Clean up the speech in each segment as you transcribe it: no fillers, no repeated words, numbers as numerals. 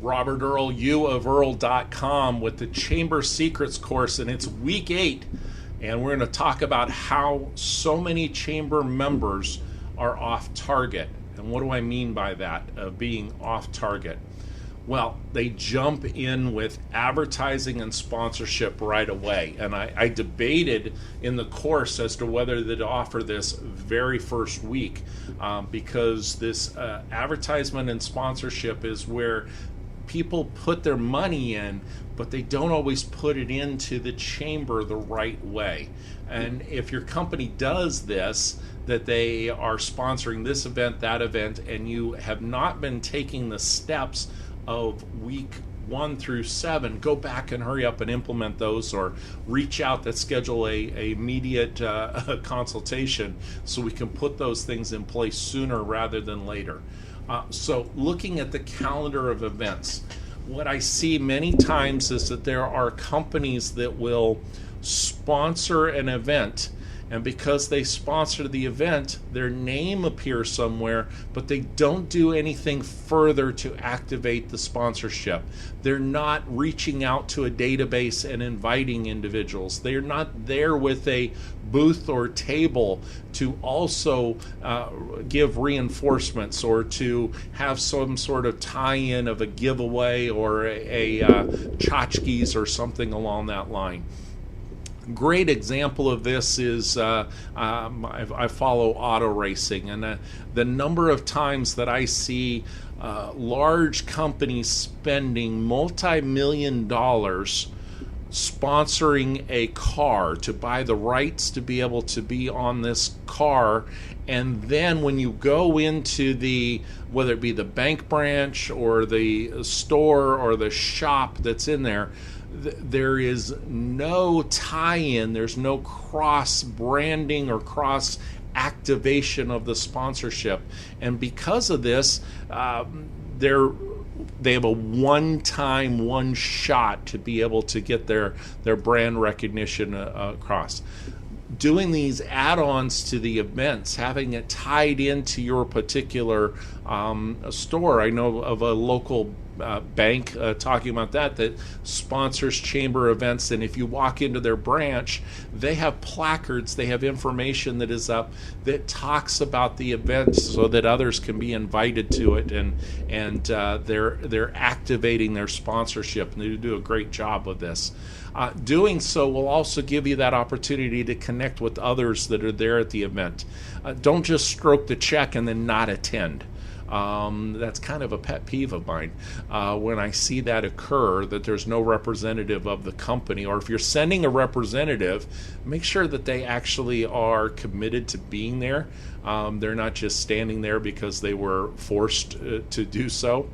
Robert Earl, uofearl.com with the Chamber Secrets course, and it's week 8, and we're going to talk about how so many chamber members are off target. And what do I mean by that, being off target? Well, they jump in with advertising and sponsorship right away. And I debated in the course as to whether to offer this very first week because this advertisement and sponsorship is where people put their money in, but they don't always put it into the chamber the right way. And if your company does this, that they are sponsoring this event, that event, and you have not been taking the steps of week 1 through 7, go back and hurry up and implement those, or reach out, that schedule a immediate consultation so we can put those things in place sooner rather than later. So looking at the calendar of events, what I see many times is that there are companies that will sponsor an event, and because they sponsor the event, their name appears somewhere, but they don't do anything further to activate the sponsorship. They're not reaching out to a database and inviting individuals. They're not there with a booth or table to also give reinforcements or to have some sort of tie-in of a giveaway or a tchotchkes or something along that line. Great example of this is I follow auto racing, and the number of times that I see large companies spending multi-million dollars sponsoring a car to buy the rights to be able to be on this car, and then when you go into the, whether it be the bank branch or the store or the shop that's in there, there is no tie-in, there's no cross-branding or cross-activation of the sponsorship. And because of this, they have a one-time, one-shot to be able to get their brand recognition across. Doing these add-ons to the events, having it tied into your particular store. I know of a local bank talking about that sponsors chamber events, and if you walk into their branch, they have placards, they have information that is up that talks about the event so that others can be invited to it, and they're activating their sponsorship, and they do a great job with this. Doing so will also give you that opportunity to connect with others that are there at the event. Don't just stroke the check and then not attend. That's kind of a pet peeve of mine when I see that occur, that there's no representative of the company, or if you're sending a representative, make sure that they actually are committed to being there. They're not just standing there because they were forced to do so.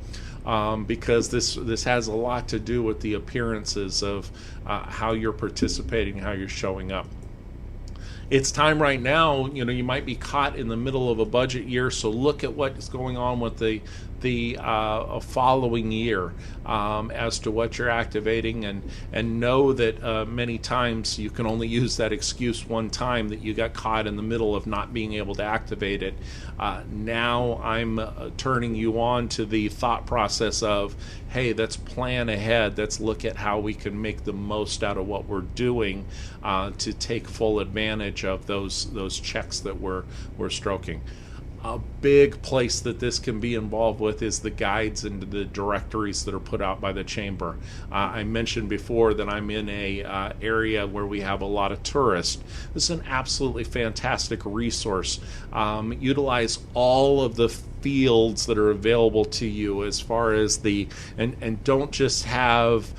Because this has a lot to do with the appearances of how you're participating, how you're showing up. It's time right now, you might be caught in the middle of a budget year, so look at what is going on with the following year as to what you're activating, and know that many times you can only use that excuse one time, that you got caught in the middle of not being able to activate it. Now I'm turning you on to the thought process of, hey, let's plan ahead. Let's look at how we can make the most out of what we're doing to take full advantage of those checks that we're stroking. A big place that this can be involved with is the guides and the directories that are put out by the chamber. I mentioned before that I'm in a area where we have a lot of tourists. This is an absolutely fantastic resource. Utilize all of the fields that are available to you as far as and don't just have,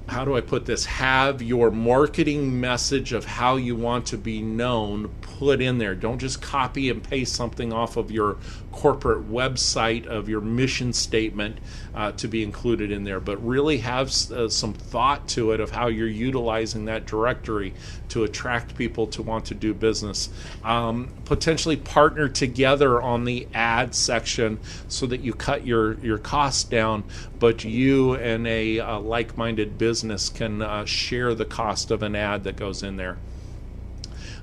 how do I put this, have your marketing message of how you want to be known put in there. Don't just copy and paste something off of your corporate website of your mission statement to be included in there, but really have some thought to it of how you're utilizing that directory to attract people to want to do business. Potentially partner together on the ad section so that you cut your costs down, but you and a like-minded business can share the cost of an ad that goes in there.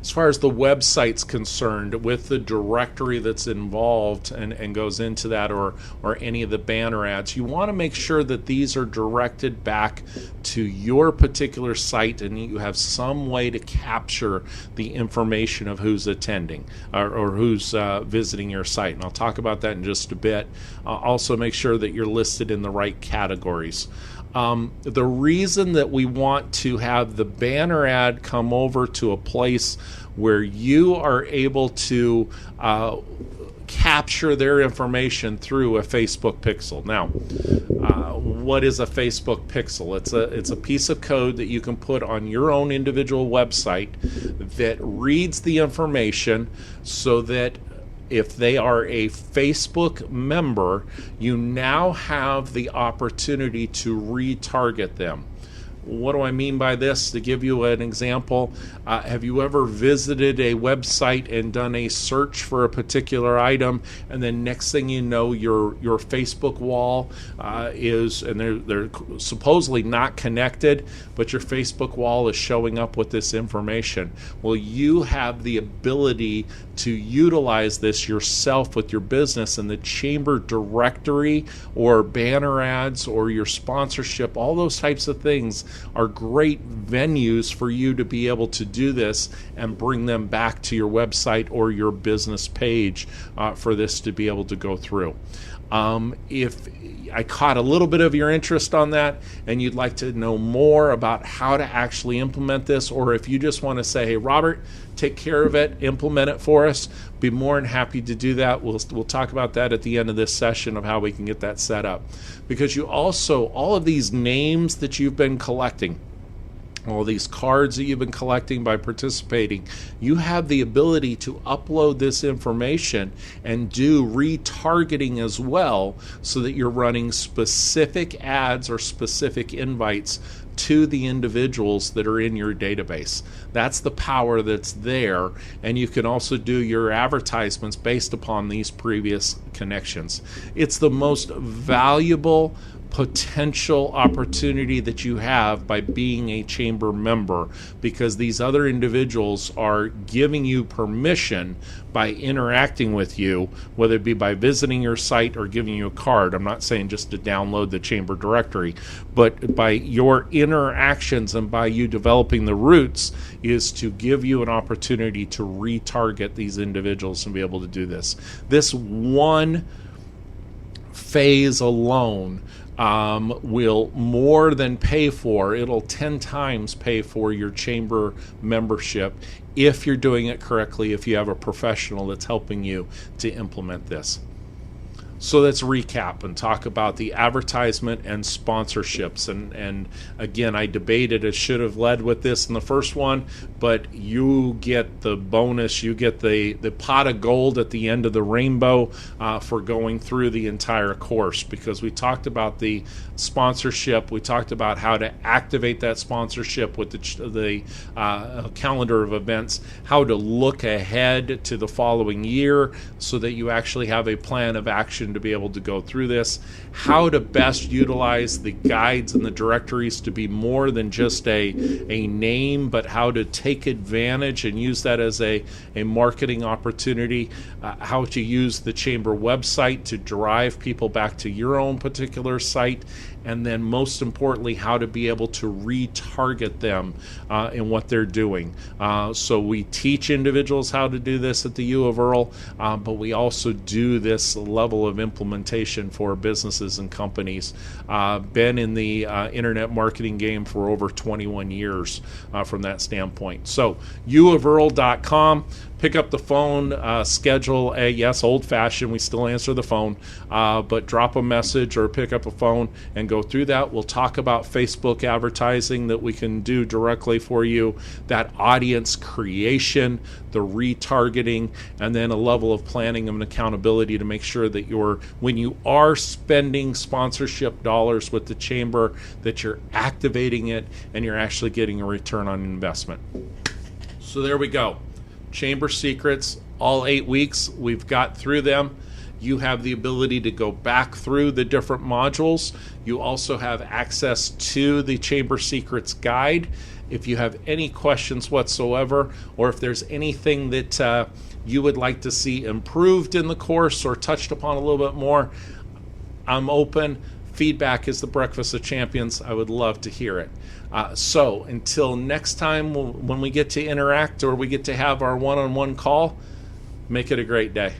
As far as the website's concerned, with the directory that's involved and goes into that, or any of the banner ads, you want to make sure that these are directed back to your particular site, and you have some way to capture the information of who's attending or who's visiting your site. And I'll talk about that in just a bit. Also, make sure that you're listed in the right categories. The reason that we want to have the banner ad come over to a place where you are able to capture their information through a Facebook pixel. Now, what is a Facebook pixel? It's a piece of code that you can put on your own individual website that reads the information so that if they are a Facebook member, you now have the opportunity to retarget them. What do I mean by this? To give you an example, have you ever visited a website and done a search for a particular item, and then next thing you know, your Facebook wall is, and they're supposedly not connected, but your Facebook wall is showing up with this information? Well, you have the ability to utilize this yourself with your business, and the chamber directory or banner ads or your sponsorship, all those types of things are great venues for you to be able to do this and bring them back to your website or your business page for this to be able to go through. If I caught a little bit of your interest on that and you'd like to know more about how to actually implement this, or if you just want to say, hey, Robert, take care of it, implement it for us, be more than happy to do that. We'll talk about that at the end of this session of how we can get that set up. Because you also, all of these names that you've been collecting, all these cards that you've been collecting by participating, you have the ability to upload this information and do retargeting as well, so that you're running specific ads or specific invites to the individuals that are in your database. That's the power that's there, and you can also do your advertisements based upon these previous connections. It's the most valuable potential opportunity that you have by being a chamber member, because these other individuals are giving you permission by interacting with you, whether it be by visiting your site or giving you a card. I'm not saying just to download the chamber directory, but by your interactions and by you developing the routes is to give you an opportunity to retarget these individuals and be able to do this. This one phase alone will more than pay for, it'll 10 times pay for your chamber membership if you're doing it correctly, if you have a professional that's helping you to implement this. So let's recap and talk about the advertisement and sponsorships. And again, I debated, I should have led with this in the first one, but you get the bonus, you get the pot of gold at the end of the rainbow for going through the entire course, because we talked about the sponsorship, we talked about how to activate that sponsorship with the calendar of events, how to look ahead to the following year so that you actually have a plan of action to be able to go through this, how to best utilize the guides and the directories to be more than just a name, but how to take advantage and use that as a marketing opportunity, how to use the chamber website to drive people back to your own particular site, and then most importantly, how to be able to retarget them in what they're doing. So we teach individuals how to do this at the U of Earl, but we also do this level of implementation for businesses and companies. Been in the internet marketing game for over 21 years from that standpoint. So uofearl.com. Pick up the phone, schedule a, yes, old-fashioned, we still answer the phone, but drop a message or pick up a phone and go through that. We'll talk about Facebook advertising that we can do directly for you, that audience creation, the retargeting, and then a level of planning and accountability to make sure that when you are spending sponsorship dollars with the chamber, that you're activating it and you're actually getting a return on investment. So there we go. Chamber secrets, all 8 weeks, we've got through them. You have the ability to go back through the different modules. You also have access to the Chamber Secrets Guide. If you have any questions whatsoever, or if there's anything that you would like to see improved in the course or touched upon a little bit more, I'm open. Feedback is the breakfast of champions. I would love to hear it. So until next time, when we get to interact or we get to have our one-on-one call, make it a great day.